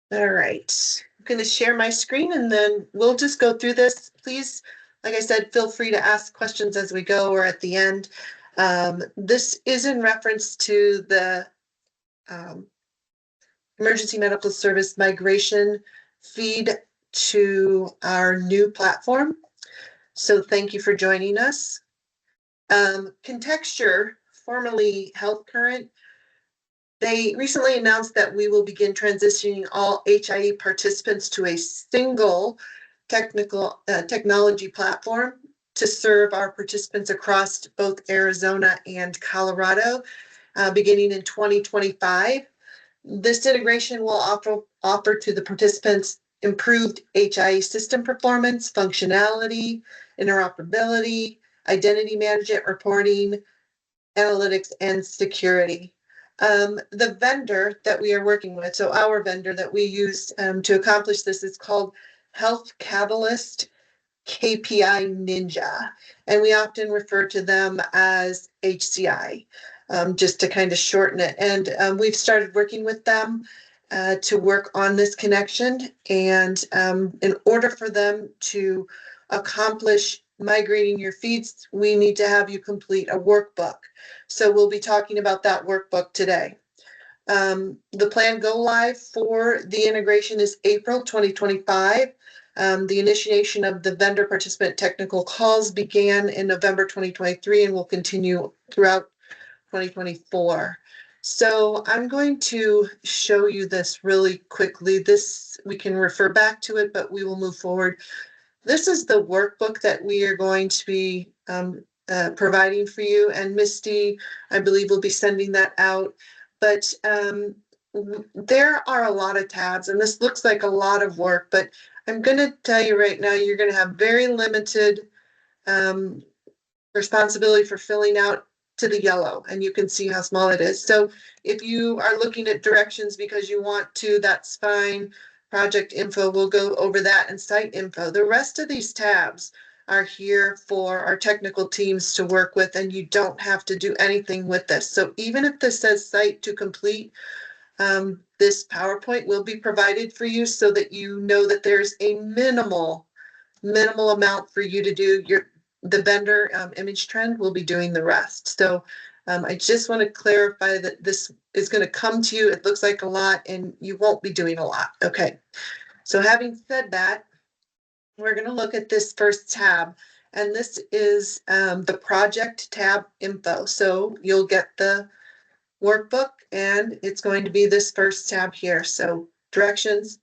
All right, I'm going to share my screen and then we'll just go through this. Please, like I said, feel free to ask questions as we go or at the end. This is in reference to the emergency medical service migration feed to our new platform. So thank you for joining us. Contexture, formerly Health Current, they recently announced that we will begin transitioning all HIE participants to a single technology platform to serve our participants across both Arizona and Colorado, beginning in 2025. This integration will offer to the participants improved HIE system performance, functionality, interoperability, identity management reporting, analytics, and security. The vendor that we are working with, so our vendor that we use to accomplish this is called Health Catalyst KPI Ninja, and we often refer to them as HCI, just to kind of shorten it. And we've started working with them to work on this connection. And in order for them to accomplish migrating your feeds, we need to have you complete a workbook. So we'll be talking about that workbook today. The planned go live for the integration is April 2025. The initiation of the vendor participant technical calls began in November 2023 and will continue throughout 2024. So I'm going to show you this really quickly. This, we can refer back to it, but we will move forward. This is the workbook that we are going to be providing for you, and Misty, I believe, will be sending that out. But there are a lot of tabs, and this looks like a lot of work, but I'm going to tell you right now, you're going to have very limited responsibility for filling out to the yellow, and you can see how small it is. So if you are looking at directions because you want to, that's fine. Project info, we'll go over that, and site info. The rest of these tabs are here for our technical teams to work with, and you don't have to do anything with this. So even if this says site to complete, this PowerPoint will be provided for you so that you know that there's a minimal amount for you to do. The vendor, ImageTrend, will be doing the rest. So I just want to clarify that this is going to come to you. It looks like a lot, and you won't be doing a lot. Okay. So having said that, we're going to look at this first tab, and this is the project tab info. So you'll get the workbook, and it's going to be this first tab here. So directions,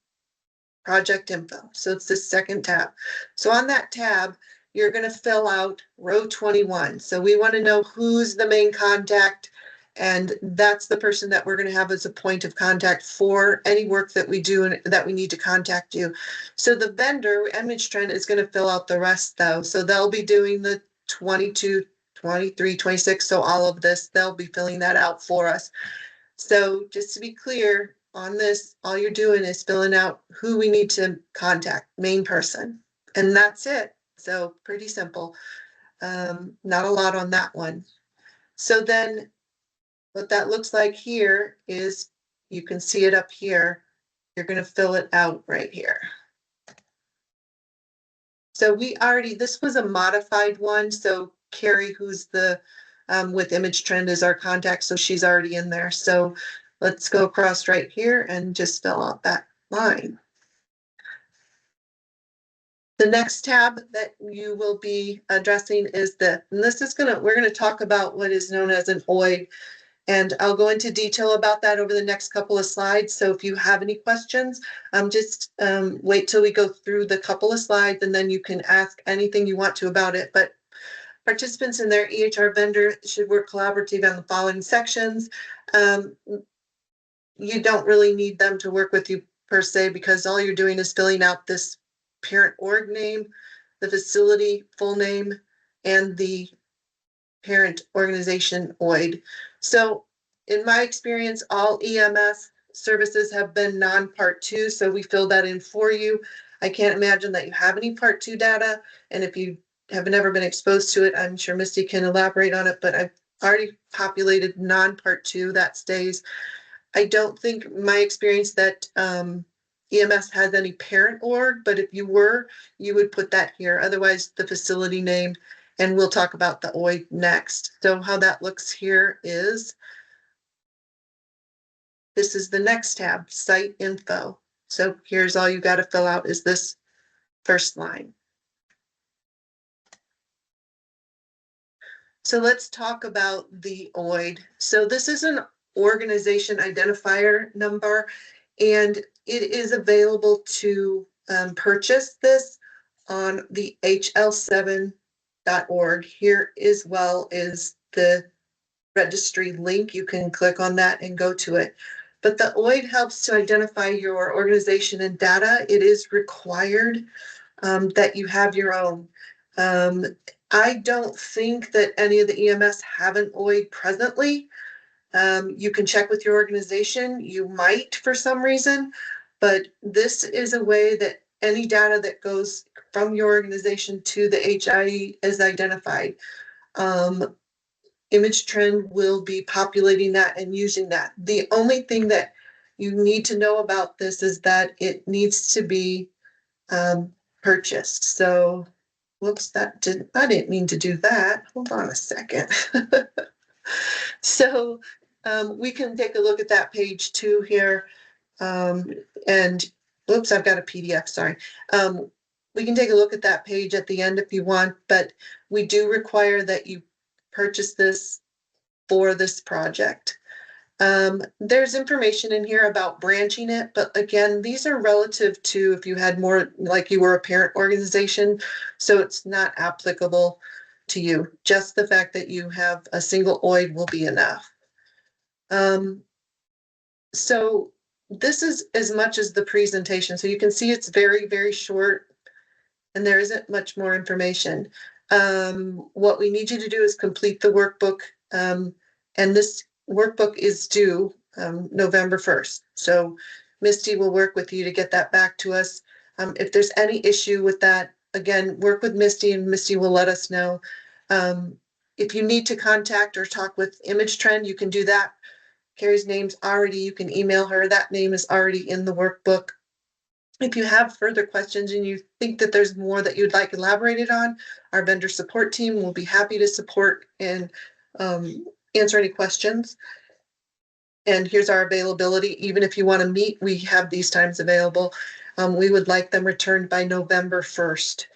project info. So it's the second tab. So on that tab, you're going to fill out row 21. So we want to know who's the main contact, and that's the person that we're going to have as a point of contact for any work that we do and that we need to contact you. So the vendor, ImageTrend, is going to fill out the rest though. So they'll be doing the 22, 23, 26. So all of this, they'll be filling that out for us. So just to be clear on this, all you're doing is filling out who we need to contact, main person, and that's it. So pretty simple. Not a lot on that one. So then what that looks like here is, you can see it up here. You're going to fill it out right here. So this was a modified one. So Carrie, who's the with ImageTrend, is our contact. So she's already in there. So let's go across right here and just fill out that line. The next tab that you will be addressing is we're going to talk about what is known as an OID, and I'll go into detail about that over the next couple of slides. So if you have any questions, just wait till we go through the couple of slides, and then you can ask anything you want to about it. But participants in their EHR vendor should work collaboratively on the following sections. You don't really need them to work with you per se, because all you're doing is filling out this parent org name, the facility full name, and the parent organization OID. So in my experience, all EMS services have been non-Part 2, so we fill that in for you. I can't imagine that you have any Part 2 data, and if you have never been exposed to it, I'm sure Misty can elaborate on it, but I've already populated non-Part 2 that stays. I don't think, my experience, that EMS has any parent org, but if you were, you would put that here. Otherwise, the facility name, and we'll talk about the OID next. So how that looks here is, this is the next tab, site info. So here's all you got to fill out is this first line. So let's talk about the OID. So this is an organization identifier number, and it is available to purchase this on the hl7.org. Here as well is the registry link. You can click on that and go to it. But the OID helps to identify your organization and data. It is required that you have your own. I don't think that any of the EMS have an OID presently. You can check with your organization. You might for some reason, but this is a way that any data that goes from your organization to the HIE is identified. ImageTrend will be populating that and using that. The only thing that you need to know about this is that it needs to be purchased. So, whoops, I didn't mean to do that. Hold on a second. So we can take a look at that page too here. And whoops, I've got a PDF, sorry. We can take a look at that page at the end if you want, but we do require that you purchase this for this project. There's information in here about branching it, but again, these are relative to if you had more, like you were a parent organization, so it's not applicable to you. Just the fact that you have a single OID will be enough. So this is as much as the presentation. So you can see it's very, very short and there isn't much more information. What we need you to do is complete the workbook, and this workbook is due November 1st. So Misty will work with you to get that back to us. If there's any issue with that, again, work with Misty and Misty will let us know. If you need to contact or talk with ImageTrend, you can do that. Carrie's name's already, you can email her. That name is already in the workbook. If you have further questions and you think that there's more that you'd like elaborated on, our vendor support team will be happy to support and answer any questions. And here's our availability. Even if you want to meet, we have these times available. We would like them returned by November 1st.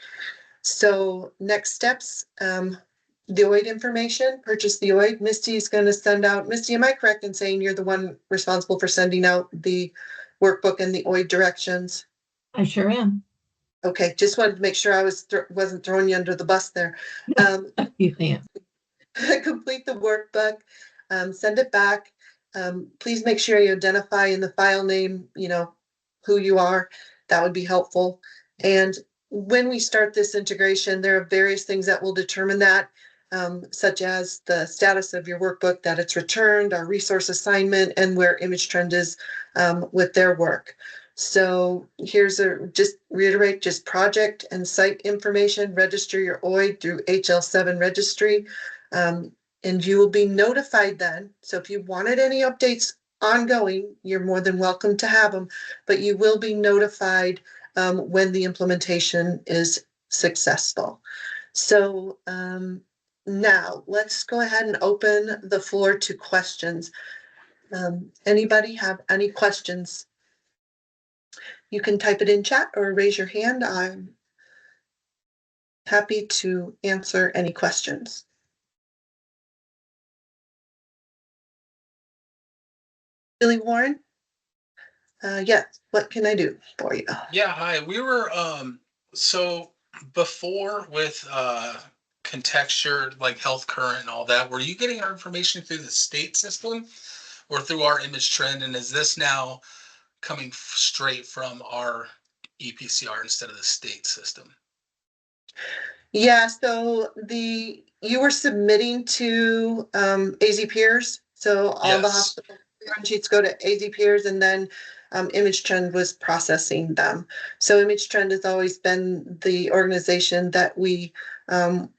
So next steps, the OID information, purchase the OID. Misty is going to send out, Misty, am I correct in saying you're the one responsible for sending out the workbook and the OID directions? I sure am. Okay, just wanted to make sure I wasn't throwing you under the bus there. You can. Complete the workbook, send it back. Please make sure you identify in the file name, who you are. That would be helpful. And when we start this integration, there are various things that will determine that, such as the status of your workbook, that it's returned, our resource assignment, and where ImageTrend is with their work. So here's just reiterate, just project and site information, register your OID through HL7 registry, and you will be notified then. So if you wanted any updates ongoing, you're more than welcome to have them, but you will be notified when the implementation is successful. So now let's go ahead and open the floor to questions. Anybody have any questions? You can type it in chat or raise your hand. I'm happy to answer any questions. Billy Warren? Yes, what can I do for you? Yeah, hi. We were so before with Contexture, like Health Current and all that, were you getting our information through the state system or through our ImageTrend? And is this now coming straight from our EPCR instead of the state system? Yeah, so you were submitting to AZ Peers, so all the hospital run sheets go to AZ Peers, and then ImageTrend was processing them. So ImageTrend has always been the organization that we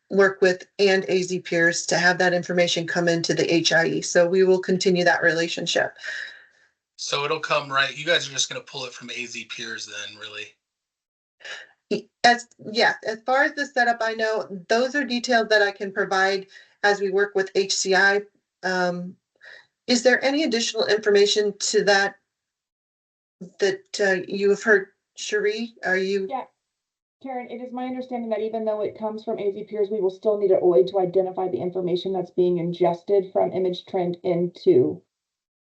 work with, and AZ Peers, to have that information come into the HIE. So we will continue that relationship. So it'll come right. You guys are just going to pull it from AZ Peers then, really. As far as the setup, I know those are details that I can provide as we work with HCI. Is there any additional information to that you have heard, Cherie? Are you? Yeah, Karen, it is my understanding that even though it comes from AZ Peers, we will still need an OID to identify the information that's being ingested from ImageTrend into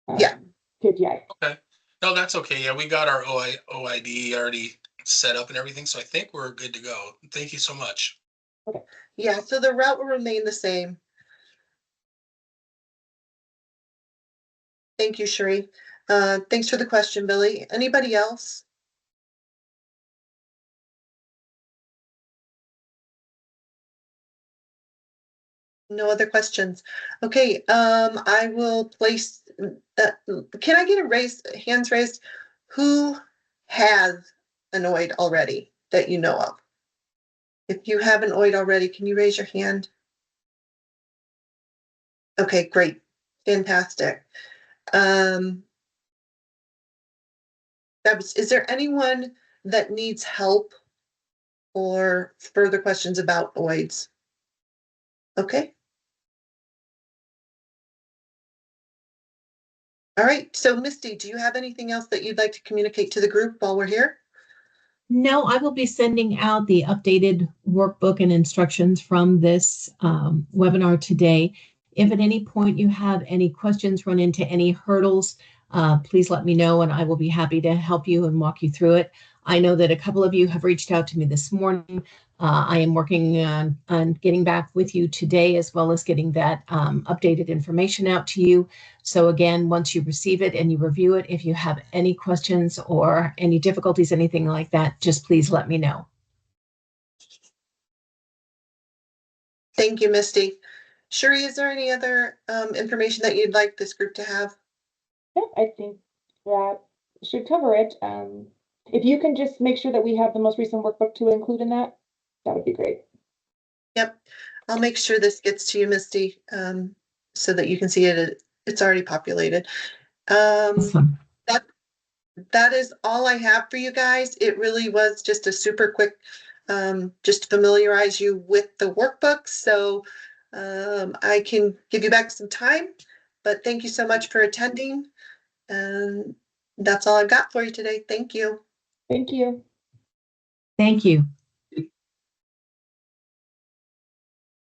KPI. Okay. No, that's okay. Yeah, we got our OID already set up and everything, so I think we're good to go. Thank you so much. Okay. Yeah, so the route will remain the same. Thank you, Cherie. Thanks for the question, Billy. Anybody else? No other questions. Okay, I will place, can I get hands raised? Who has an OID already that you know of? If you have an OID already, can you raise your hand? Okay, great. Fantastic. Is there anyone that needs help or further questions about OIDs? Okay. All right. So Misty, do you have anything else that you'd like to communicate to the group while we're here? No, I will be sending out the updated workbook and instructions from this webinar today. If at any point you have any questions, run into any hurdles, please let me know and I will be happy to help you and walk you through it. I know that a couple of you have reached out to me this morning. I am working on getting back with you today, as well as getting that updated information out to you. So again, once you receive it and you review it, if you have any questions or any difficulties, anything like that, just please let me know. Thank you, Misty. Cherie, is there any other information that you'd like this group to have? Yep, I think that should cover it. If you can just make sure that we have the most recent workbook to include in that, that would be great. Yep, I'll make sure this gets to you, Misty, so that you can see it. It's already populated. Awesome. That is all I have for you guys. It really was just a super quick, just to familiarize you with the workbook. So I can give you back some time, but thank you so much for attending. And that's all I've got for you today. Thank you. Thank you. Thank you.